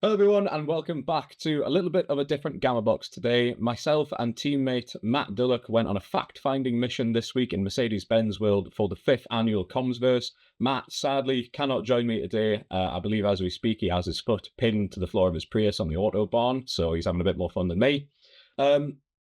Hello everyone and welcome back to a little bit of a different Gammabox today. Myself and teammate Matt Dyluk went on a fact-finding mission this week in Mercedes-Benz World for the 5th annual Commsverse. Matt sadly cannot join me today. I believe as we speak he has his foot pinned to the floor of his Prius on the Autobahn, so he's having a bit more fun than me.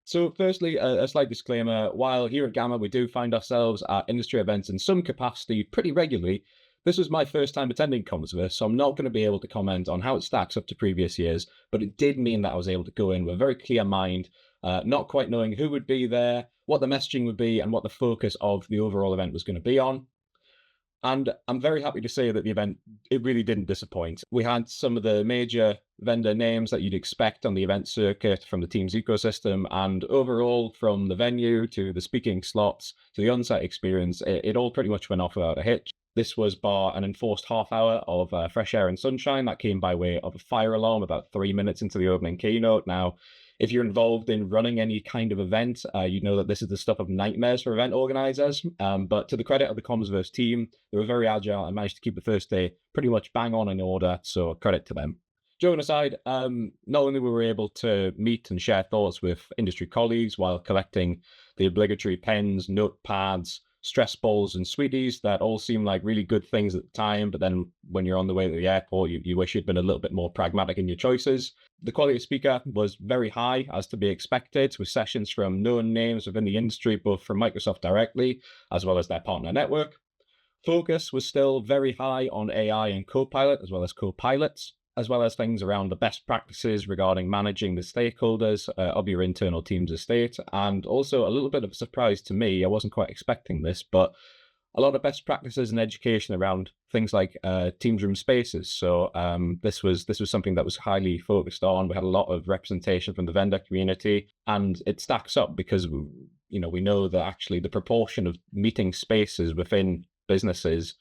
So firstly, a slight disclaimer. While here at Gamma we do find ourselves at industry events in some capacity pretty regularly, this was my first time attending Commsverse, so I'm not going to be able to comment on how it stacks up to previous years, but it did mean that I was able to go in with a very clear mind, not quite knowing who would be there, what the messaging would be, and what the focus of the overall event was going to be on. And I'm very happy to say that the event, it really didn't disappoint. We had some of the major vendor names that you'd expect on the event circuit from the Teams ecosystem. And overall, from the venue to the speaking slots to the on-site experience, it all pretty much went off without a hitch. This was bar an enforced half hour of fresh air and sunshine that came by way of a fire alarm about 3 minutes into the opening keynote. Now, if you're involved in running any kind of event, you know that this is the stuff of nightmares for event organizers. But to the credit of the Commsverse team, they were very agile and managed to keep the first day pretty much bang on in order. So credit to them. Joking aside, not only were we able to meet and share thoughts with industry colleagues while collecting the obligatory pens, notepads, stress balls and sweeties that all seem like really good things at the time, but then when you're on the way to the airport, you wish you'd been a little bit more pragmatic in your choices. The quality of speaker was very high, as to be expected, with sessions from known names within the industry, both from Microsoft directly, as well as their partner network. Focus was still very high on AI and Copilot, as well as Copilots, as well as things around the best practices regarding managing the stakeholders of your internal team's estate. And also a little bit of a surprise to me, I wasn't quite expecting this, but a lot of best practices and education around things like Teams room spaces. So this was something that was highly focused on. We had a lot of representation from the vendor community, and it stacks up because we know that actually the proportion of meeting spaces within businesses,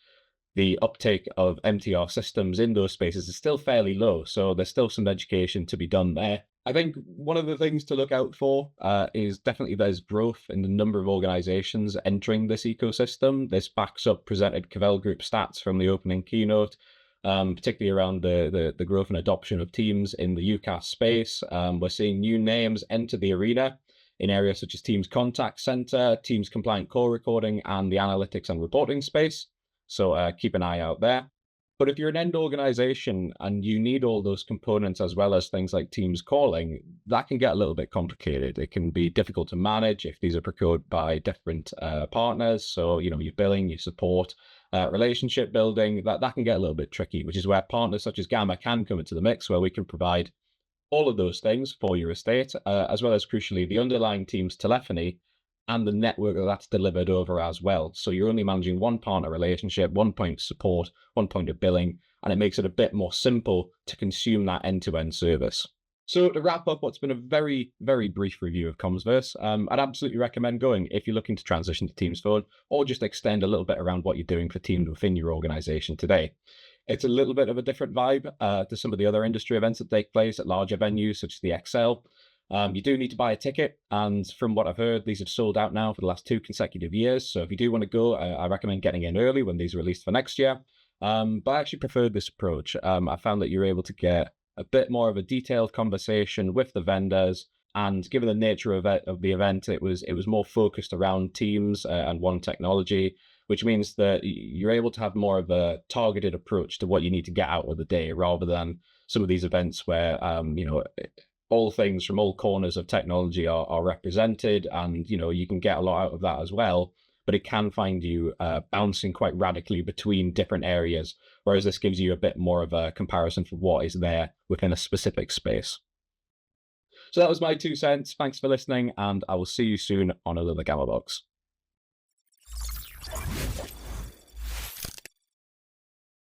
the uptake of MTR systems in those spaces is still fairly low. So there's still some education to be done there. I think one of the things to look out for is definitely there's growth in the number of organizations entering this ecosystem. This backs up presented Cavell Group stats from the opening keynote, particularly around the growth and adoption of Teams in the UCaaS space. We're seeing new names enter the arena in areas such as Teams Contact Center, Teams Compliant Call Recording, and the analytics and reporting space. So keep an eye out there. But if you're an end organization and you need all those components as well as things like Teams calling, that can get a little bit complicated. It can be difficult to manage if these are procured by different partners. So, your billing, your support, relationship building, that can get a little bit tricky, which is where partners such as Gamma can come into the mix, where we can provide all of those things for your estate, as well as crucially the underlying Teams telephony and the network that's delivered over as well. So you're only managing one partner relationship, one point of support, one point of billing, and it makes it a bit more simple to consume that end-to-end service. So to wrap up what's been a very, very brief review of Commsverse, I'd absolutely recommend going if you're looking to transition to Teams Phone, or just extend a little bit around what you're doing for Teams within your organization today. It's a little bit of a different vibe to some of the other industry events that take place at larger venues such as the XL. You do need to buy a ticket, and from what I've heard, these have sold out now for the last 2 consecutive years. So if you do want to go, I recommend getting in early when these are released for next year. But I actually preferred this approach. I found that you're able to get a bit more of a detailed conversation with the vendors, and given the nature of the event, it was more focused around Teams and one technology, which means that you're able to have more of a targeted approach to what you need to get out of the day, rather than some of these events where all things from all corners of technology are represented, and you can get a lot out of that as well, but it can find you bouncing quite radically between different areas, whereas this gives you a bit more of a comparison for what is there within a specific space. So that was my 2 cents. Thanks for listening, and I will see you soon on another Gammabox.